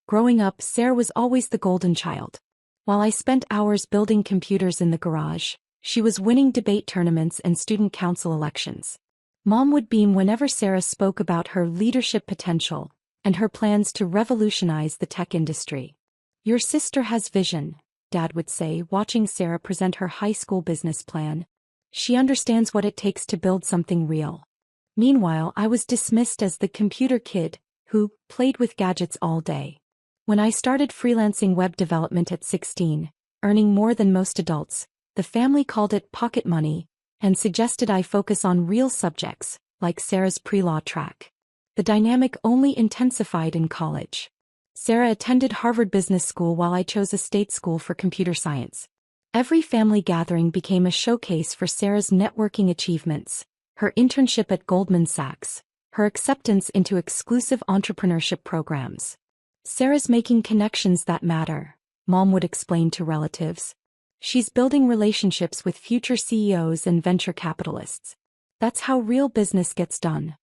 Growing up, Sarah was always the golden child. While I spent hours building computers in the garage, she was winning debate tournaments and student council elections. Mom would beam whenever Sarah spoke about her leadership potential and her plans to revolutionize the tech industry. "Your sister has vision," Dad would say, watching Sarah present her high school business plan. "She understands what it takes to build something real." Meanwhile, I was dismissed as the computer kid who played with gadgets all day. When I started freelancing web development at 16, earning more than most adults, the family called it pocket money and suggested I focus on real subjects, like Sarah's pre-law track. The dynamic only intensified in college. Sarah attended Harvard Business School while I chose a state school for computer science. Every family gathering became a showcase for Sarah's networking achievements, her internship at Goldman Sachs, her acceptance into exclusive entrepreneurship programs. "Sarah's making connections that matter," Mom would explain to relatives. "She's building relationships with future CEOs and venture capitalists. That's how real business gets done."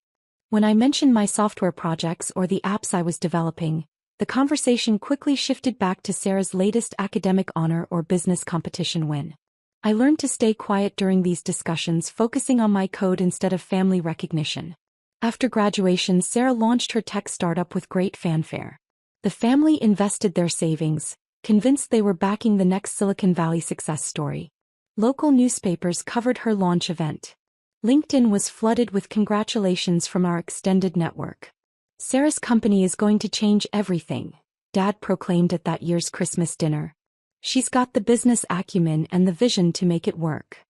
When I mentioned my software projects or the apps I was developing, the conversation quickly shifted back to Sarah's latest academic honor or business competition win. I learned to stay quiet during these discussions, focusing on my code instead of family recognition. After graduation, Sarah launched her tech startup with great fanfare. The family invested their savings, convinced they were backing the next Silicon Valley success story. Local newspapers covered her launch event. LinkedIn was flooded with congratulations from our extended network. "Sarah's company is going to change everything," Dad proclaimed at that year's Christmas dinner. "She's got the business acumen and the vision to make it work."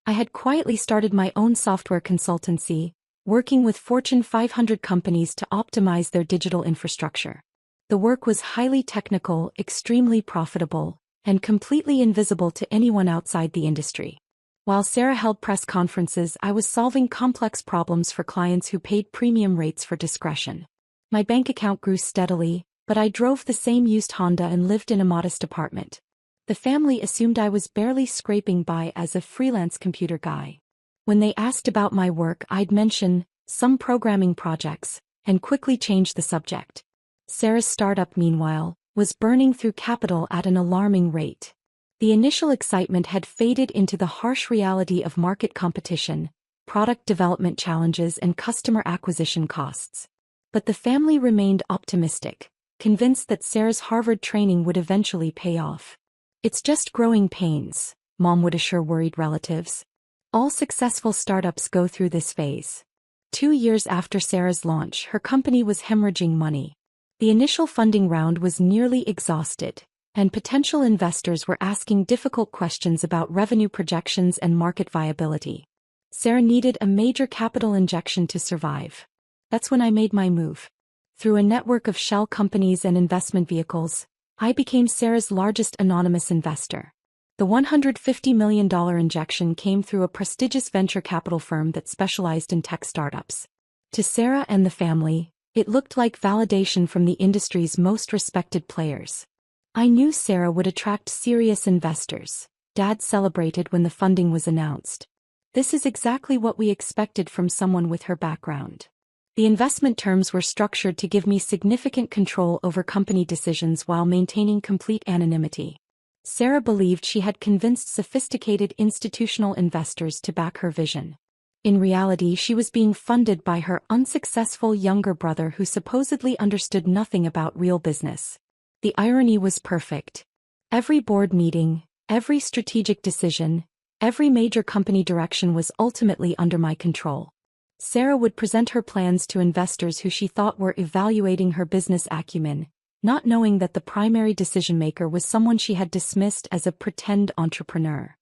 I had quietly started my own software consultancy, working with Fortune 500 companies to optimize their digital infrastructure. The work was highly technical, extremely profitable, and completely invisible to anyone outside the industry. While Sarah held press conferences, I was solving complex problems for clients who paid premium rates for discretion. My bank account grew steadily, but I drove the same used Honda and lived in a modest apartment. The family assumed I was barely scraping by as a freelance computer guy. When they asked about my work, I'd mention some programming projects and quickly change the subject. Sarah's startup, meanwhile, was burning through capital at an alarming rate. The initial excitement had faded into the harsh reality of market competition, product development challenges, and customer acquisition costs. But the family remained optimistic, convinced that Sarah's Harvard training would eventually pay off. "It's just growing pains," Mom would assure worried relatives. "All successful startups go through this phase." 2 years after Sarah's launch, her company was hemorrhaging money. The initial funding round was nearly exhausted, and potential investors were asking difficult questions about revenue projections and market viability. Sarah needed a major capital injection to survive. That's when I made my move. Through a network of shell companies and investment vehicles, I became Sarah's largest anonymous investor. The $150 million injection came through a prestigious venture capital firm that specialized in tech startups. To Sarah and the family, it looked like validation from the industry's most respected players. I knew Sarah would attract serious investors, Dad celebrated when the funding was announced. "This is exactly what we expected from someone with her background." The investment terms were structured to give me significant control over company decisions while maintaining complete anonymity. Sarah believed she had convinced sophisticated institutional investors to back her vision. In reality, she was being funded by her unsuccessful younger brother who supposedly understood nothing about real business. The irony was perfect. Every board meeting, every strategic decision, every major company direction was ultimately under my control. Sarah would present her plans to investors who she thought were evaluating her business acumen, not knowing that the primary decision-maker was someone she had dismissed as a pretend entrepreneur.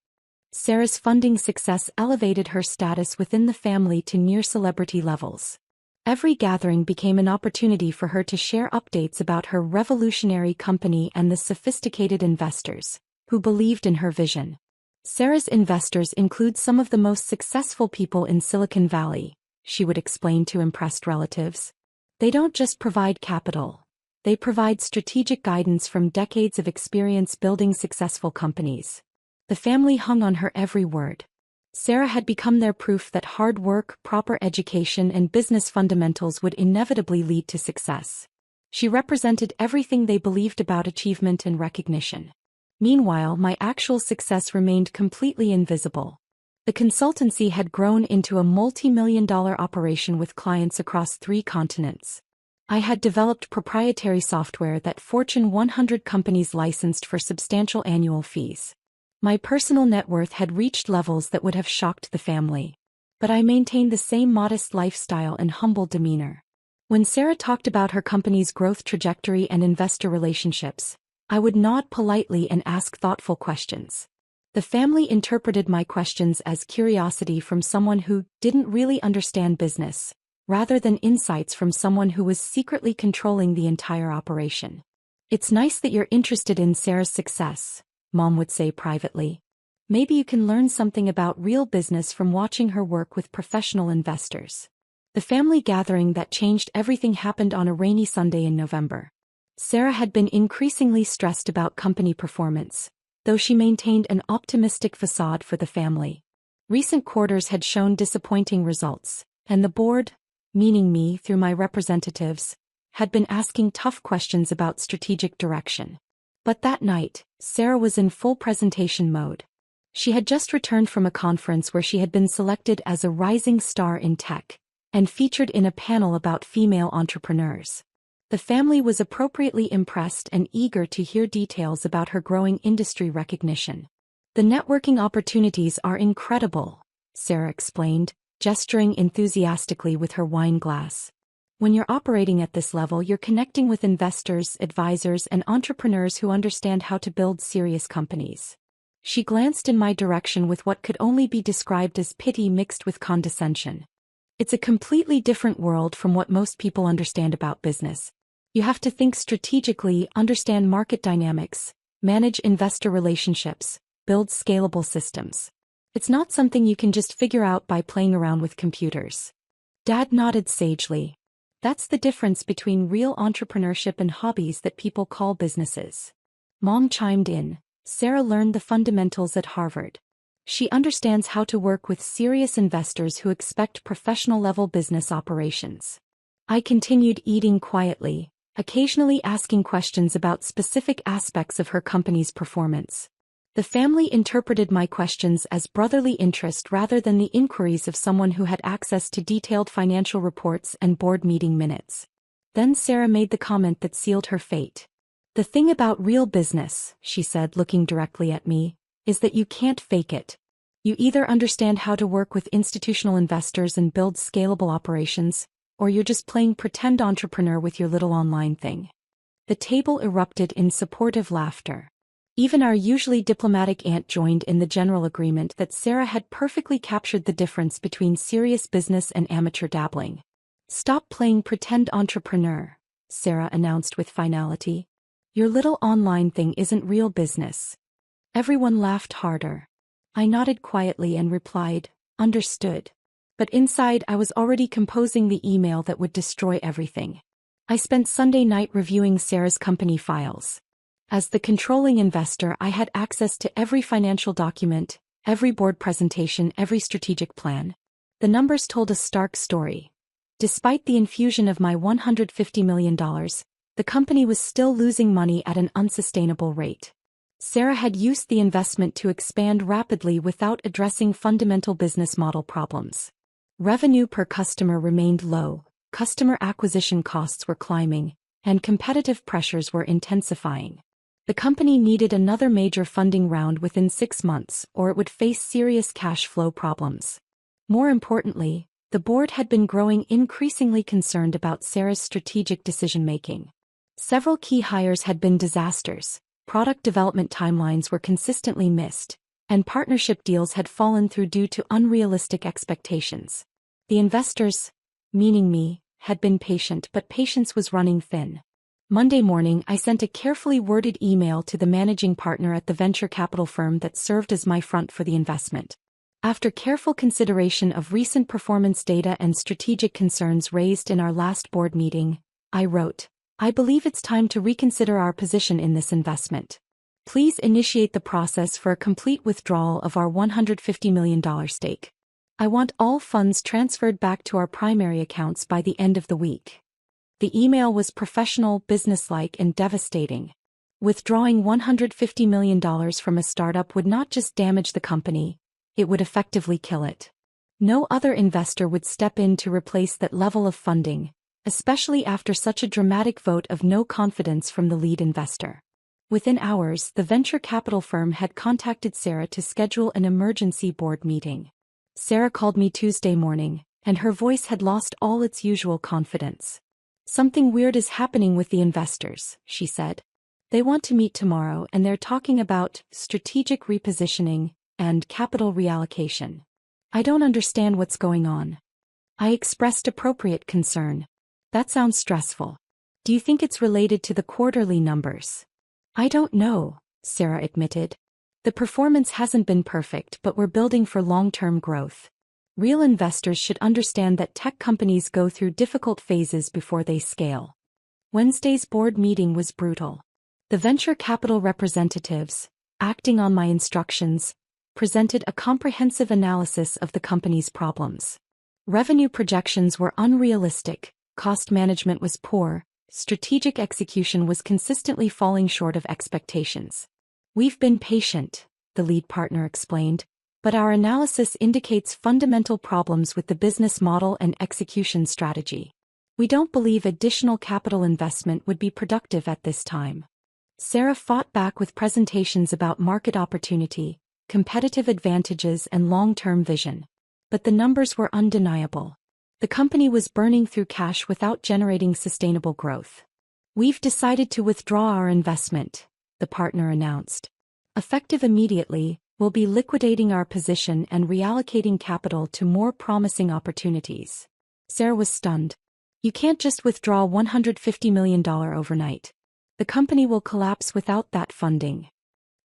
Sarah's funding success elevated her status within the family to near-celebrity levels. Every gathering became an opportunity for her to share updates about her revolutionary company and the sophisticated investors who believed in her vision. Sarah's investors include some of the most successful people in Silicon Valley, she would explain to impressed relatives. "They don't just provide capital. They provide strategic guidance from decades of experience building successful companies." The family hung on her every word. Sarah had become their proof that hard work, proper education, and business fundamentals would inevitably lead to success. She represented everything they believed about achievement and recognition. Meanwhile, my actual success remained completely invisible. The consultancy had grown into a multi-million-dollar operation with clients across 3 continents. I had developed proprietary software that Fortune 100 companies licensed for substantial annual fees. My personal net worth had reached levels that would have shocked the family. But I maintained the same modest lifestyle and humble demeanor. When Sarah talked about her company's growth trajectory and investor relationships, I would nod politely and ask thoughtful questions. The family interpreted my questions as curiosity from someone who didn't really understand business, rather than insights from someone who was secretly controlling the entire operation. "It's nice that you're interested in Sarah's success," Mom would say privately. "Maybe you can learn something about real business from watching her work with professional investors." The family gathering that changed everything happened on a rainy Sunday in November. Sarah had been increasingly stressed about company performance, though she maintained an optimistic facade for the family. Recent quarters had shown disappointing results, and the board, meaning me through my representatives, had been asking tough questions about strategic direction. But that night, Sarah was in full presentation mode. She had just returned from a conference where she had been selected as a rising star in tech, and featured in a panel about female entrepreneurs. The family was appropriately impressed and eager to hear details about her growing industry recognition. "The networking opportunities are incredible," Sarah explained, gesturing enthusiastically with her wine glass. "When you're operating at this level, you're connecting with investors, advisors, and entrepreneurs who understand how to build serious companies." She glanced in my direction with what could only be described as pity mixed with condescension. "It's a completely different world from what most people understand about business. You have to think strategically, understand market dynamics, manage investor relationships, build scalable systems. It's not something you can just figure out by playing around with computers." Dad nodded sagely. "That's the difference between real entrepreneurship and hobbies that people call businesses." Mom chimed in. "Sarah learned the fundamentals at Harvard. She understands how to work with serious investors who expect professional-level business operations." I continued eating quietly, occasionally asking questions about specific aspects of her company's performance. The family interpreted my questions as brotherly interest rather than the inquiries of someone who had access to detailed financial reports and board meeting minutes. Then Sarah made the comment that sealed her fate. "The thing about real business," she said, looking directly at me, "is that you can't fake it. You either understand how to work with institutional investors and build scalable operations, or you're just playing pretend entrepreneur with your little online thing." The table erupted in supportive laughter. Even our usually diplomatic aunt joined in the general agreement that Sarah had perfectly captured the difference between serious business and amateur dabbling. "Stop playing pretend entrepreneur," Sarah announced with finality. "Your little online thing isn't real business." Everyone laughed harder. I nodded quietly and replied, "Understood." But inside I was already composing the email that would destroy everything. I spent Sunday night reviewing Sarah's company files. As the controlling investor, I had access to every financial document, every board presentation, every strategic plan. The numbers told a stark story. Despite the infusion of my $150 million, the company was still losing money at an unsustainable rate. Sarah had used the investment to expand rapidly without addressing fundamental business model problems. Revenue per customer remained low, customer acquisition costs were climbing, and competitive pressures were intensifying. The company needed another major funding round within 6 months, or it would face serious cash flow problems. More importantly, the board had been growing increasingly concerned about Sarah's strategic decision-making. Several key hires had been disasters, product development timelines were consistently missed, and partnership deals had fallen through due to unrealistic expectations. The investors, meaning me, had been patient, but patience was running thin. Monday morning, I sent a carefully worded email to the managing partner at the venture capital firm that served as my front for the investment. After careful consideration of recent performance data and strategic concerns raised in our last board meeting, I wrote, "I believe it's time to reconsider our position in this investment. Please initiate the process for a complete withdrawal of our $150 million stake. I want all funds transferred back to our primary accounts by the end of the week." The email was professional, businesslike, and devastating. Withdrawing $150 million from a startup would not just damage the company, it would effectively kill it. No other investor would step in to replace that level of funding, especially after such a dramatic vote of no confidence from the lead investor. Within hours, the venture capital firm had contacted Sarah to schedule an emergency board meeting. Sarah called me Tuesday morning, and her voice had lost all its usual confidence. "Something weird is happening with the investors," she said. "They want to meet tomorrow and they're talking about strategic repositioning and capital reallocation. I don't understand what's going on." I expressed appropriate concern. "That sounds stressful. Do you think it's related to the quarterly numbers?" "I don't know," Sarah admitted. "The performance hasn't been perfect, but we're building for long-term growth. Real investors should understand that tech companies go through difficult phases before they scale." Wednesday's board meeting was brutal. The venture capital representatives, acting on my instructions, presented a comprehensive analysis of the company's problems. Revenue projections were unrealistic, cost management was poor, strategic execution was consistently falling short of expectations. "We've been patient," the lead partner explained, "but our analysis indicates fundamental problems with the business model and execution strategy. We don't believe additional capital investment would be productive at this time." Sarah fought back with presentations about market opportunity, competitive advantages, and long-term vision. But the numbers were undeniable. The company was burning through cash without generating sustainable growth. "We've decided to withdraw our investment," the partner announced. "Effective immediately, we'll be liquidating our position and reallocating capital to more promising opportunities." Sarah was stunned. "You can't just withdraw $150 million overnight. The company will collapse without that funding."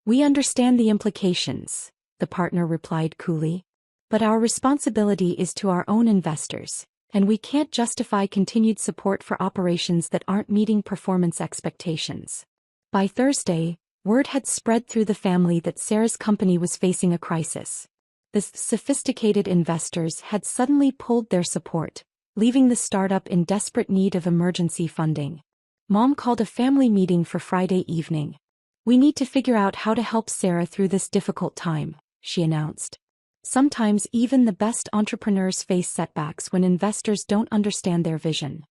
"We understand the implications," the partner replied coolly. "But our responsibility is to our own investors, and we can't justify continued support for operations that aren't meeting performance expectations." By Thursday, word had spread through the family that Sarah's company was facing a crisis. The sophisticated investors had suddenly pulled their support, leaving the startup in desperate need of emergency funding. Mom called a family meeting for Friday evening. "We need to figure out how to help Sarah through this difficult time," she announced. Sometimes even the best entrepreneurs face setbacks when investors don't understand their vision.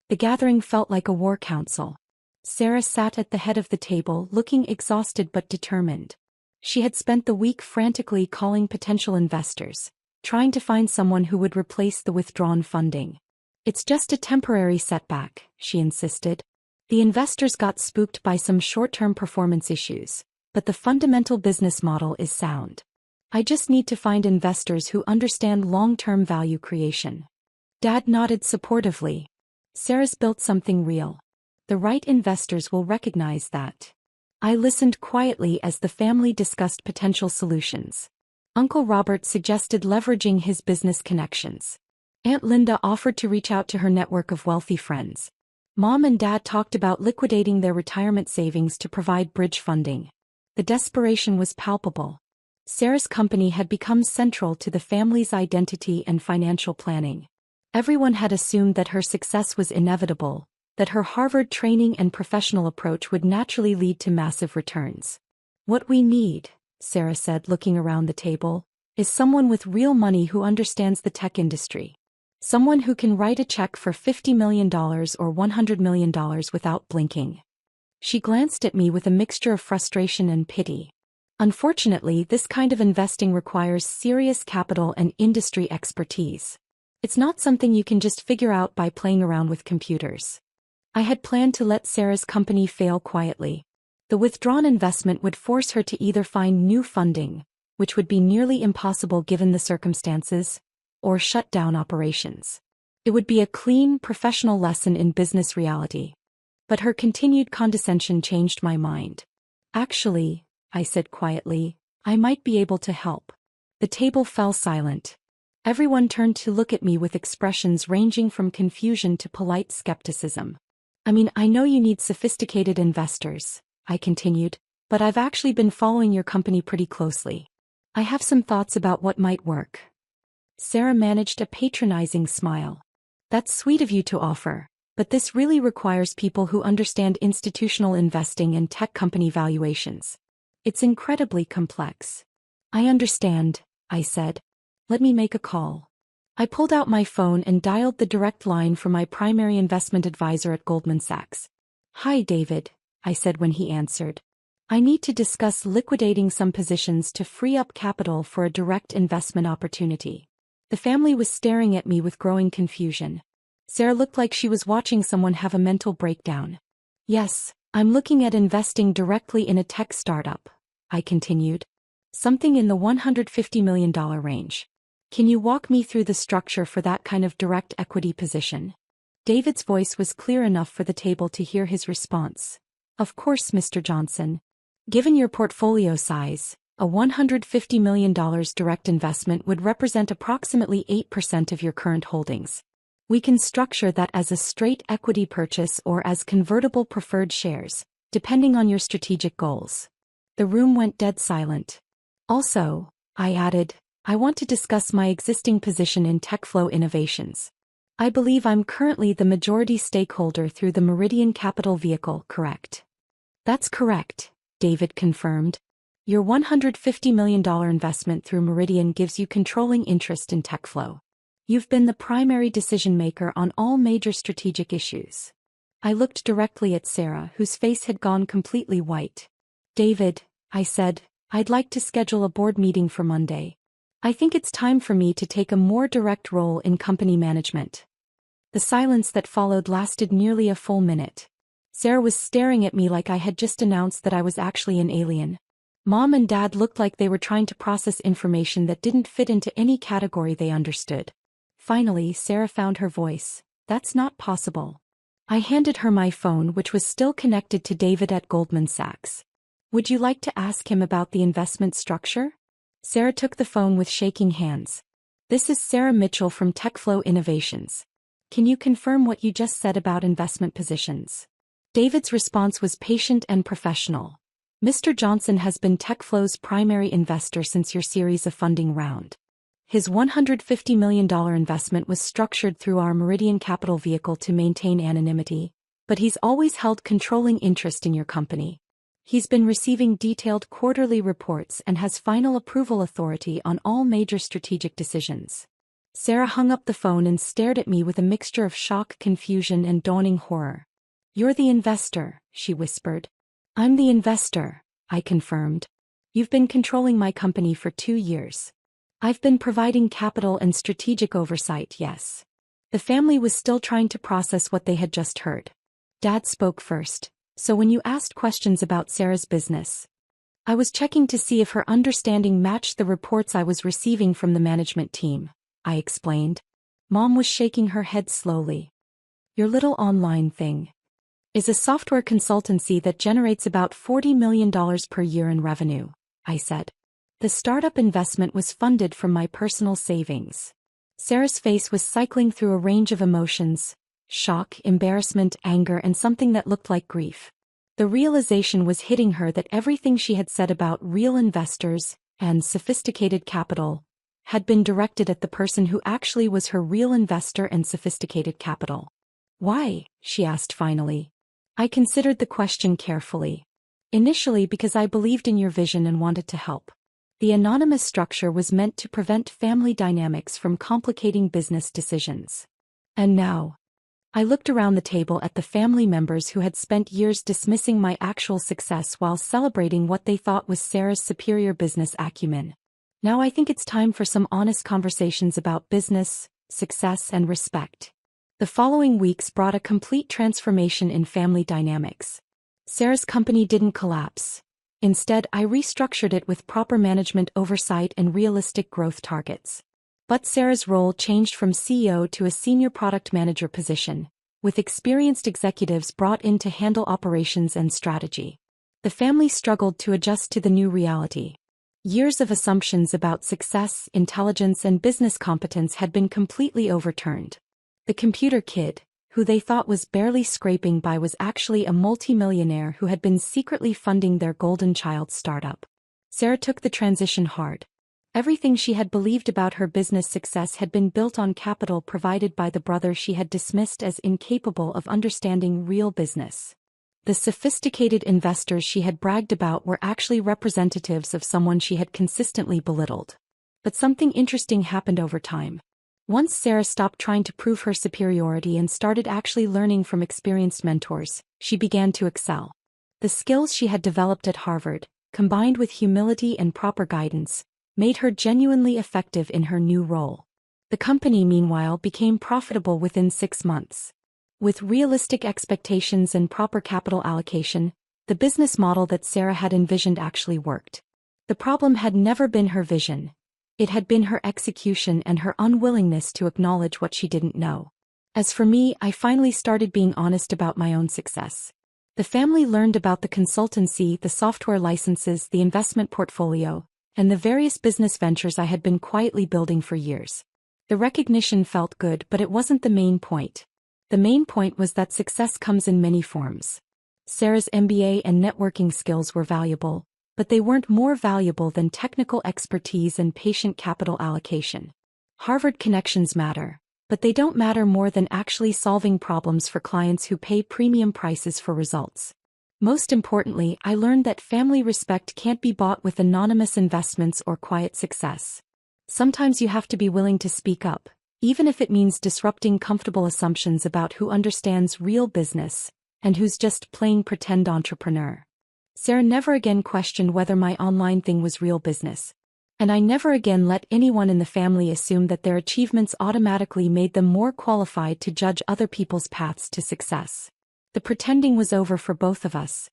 The gathering felt like a war council. Sarah sat at the head of the table, looking exhausted but determined. She had spent the week frantically calling potential investors, trying to find someone who would replace the withdrawn funding. "It's just a temporary setback," she insisted. "The investors got spooked by some short-term performance issues, but the fundamental business model is sound. I just need to find investors who understand long-term value creation." Dad nodded supportively. "Sarah's built something real. The right investors will recognize that." I listened quietly as the family discussed potential solutions. Uncle Robert suggested leveraging his business connections. Aunt Linda offered to reach out to her network of wealthy friends. Mom and Dad talked about liquidating their retirement savings to provide bridge funding. The desperation was palpable. Sarah's company had become central to the family's identity and financial planning. Everyone had assumed that her success was inevitable, that her Harvard training and professional approach would naturally lead to massive returns. "What we need," Sarah said, looking around the table, "is someone with real money who understands the tech industry. Someone who can write a check for $50 million or $100 million without blinking." She glanced at me with a mixture of frustration and pity. Unfortunately, this kind of investing requires serious capital and industry expertise. It's not something you can just figure out by playing around with computers. I had planned to let Sarah's company fail quietly. The withdrawn investment would force her to either find new funding, which would be nearly impossible given the circumstances, or shut down operations. It would be a clean, professional lesson in business reality. But her continued condescension changed my mind. "Actually," I said quietly, "I might be able to help." The table fell silent. Everyone turned to look at me with expressions ranging from confusion to polite skepticism. I know you need sophisticated investors," I continued, "but I've actually been following your company pretty closely. I have some thoughts about what might work." Sarah managed a patronizing smile. "That's sweet of you to offer," But this really requires people who understand institutional investing and tech company valuations. It's incredibly complex. I understand, I said. Let me make a call. I pulled out my phone and dialed the direct line for my primary investment advisor at Goldman Sachs. Hi, David, I said when he answered. I need to discuss liquidating some positions to free up capital for a direct investment opportunity. The family was staring at me with growing confusion. Sarah looked like she was watching someone have a mental breakdown. Yes, I'm looking at investing directly in a tech startup, I continued. Something in the $150 million range. Can you walk me through the structure for that kind of direct equity position? David's voice was clear enough for the table to hear his response. Of course, Mr. Johnson. Given your portfolio size, a $150 million direct investment would represent approximately 8% of your current holdings. We can structure that as a straight equity purchase or as convertible preferred shares, depending on your strategic goals. The room went dead silent. Also, I added, I want to discuss my existing position in TechFlow Innovations. I believe I'm currently the majority stakeholder through the Meridian Capital vehicle, correct? That's correct, David confirmed. Your $150 million investment through Meridian gives you controlling interest in TechFlow. You've been the primary decision-maker on all major strategic issues. I looked directly at Sarah, whose face had gone completely white. David, I said, I'd like to schedule a board meeting for Monday. I think it's time for me to take a more direct role in company management. The silence that followed lasted nearly a full minute. Sarah was staring at me like I had just announced that I was actually an alien. Mom and Dad looked like they were trying to process information that didn't fit into any category they understood. Finally, Sarah found her voice. That's not possible. I handed her my phone, which was still connected to David at Goldman Sachs. Would you like to ask him about the investment structure? Sarah took the phone with shaking hands. This is Sarah Mitchell from TechFlow Innovations. Can you confirm what you just said about investment positions? David's response was patient and professional. Mr. Johnson has been TechFlow's primary investor since your series of funding round. His $150 million investment was structured through our Meridian Capital vehicle to maintain anonymity, but he's always held controlling interest in your company. He's been receiving detailed quarterly reports and has final approval authority on all major strategic decisions. Sarah hung up the phone and stared at me with a mixture of shock, confusion, and dawning horror. You're the investor, she whispered. I'm the investor, I confirmed. You've been controlling my company for 2 years. I've been providing capital and strategic oversight, yes. The family was still trying to process what they had just heard. Dad spoke first, so when you asked questions about Sarah's business, I was checking to see if her understanding matched the reports I was receiving from the management team, I explained. Mom was shaking her head slowly. Your little online thing is a software consultancy that generates about $40 million per year in revenue, I said. The startup investment was funded from my personal savings. Sarah's face was cycling through a range of emotions: shock, embarrassment, anger, and something that looked like grief. The realization was hitting her that everything she had said about real investors and sophisticated capital had been directed at the person who actually was her real investor and sophisticated capital. Why? She asked finally. I considered the question carefully. Initially because I believed in your vision and wanted to help. The anonymous structure was meant to prevent family dynamics from complicating business decisions. And now, I looked around the table at the family members who had spent years dismissing my actual success while celebrating what they thought was Sarah's superior business acumen. Now I think it's time for some honest conversations about business, success, and respect. The following weeks brought a complete transformation in family dynamics. Sarah's company didn't collapse. Instead, I restructured it with proper management oversight and realistic growth targets. But Sarah's role changed from CEO to a senior product manager position, with experienced executives brought in to handle operations and strategy. The family struggled to adjust to the new reality. Years of assumptions about success, intelligence, and business competence had been completely overturned. The computer kid, who they thought was barely scraping by, was actually a multimillionaire who had been secretly funding their golden child startup. Sarah took the transition hard. Everything she had believed about her business success had been built on capital provided by the brother she had dismissed as incapable of understanding real business. The sophisticated investors she had bragged about were actually representatives of someone she had consistently belittled. But something interesting happened over time. Once Sarah stopped trying to prove her superiority and started actually learning from experienced mentors, she began to excel. The skills she had developed at Harvard, combined with humility and proper guidance, made her genuinely effective in her new role. The company, meanwhile, became profitable within 6 months. With realistic expectations and proper capital allocation, the business model that Sarah had envisioned actually worked. The problem had never been her vision. It had been her execution and her unwillingness to acknowledge what she didn't know. As for me, I finally started being honest about my own success. The family learned about the consultancy, the software licenses, the investment portfolio, and the various business ventures I had been quietly building for years. The recognition felt good, but it wasn't the main point. The main point was that success comes in many forms. Sarah's MBA and networking skills were valuable, but they weren't more valuable than technical expertise and patient capital allocation. Harvard connections matter, but they don't matter more than actually solving problems for clients who pay premium prices for results. Most importantly, I learned that family respect can't be bought with anonymous investments or quiet success. Sometimes you have to be willing to speak up, even if it means disrupting comfortable assumptions about who understands real business and who's just plain pretend entrepreneur. Sarah never again questioned whether my online thing was real business. And I never again let anyone in the family assume that their achievements automatically made them more qualified to judge other people's paths to success. The pretending was over for both of us,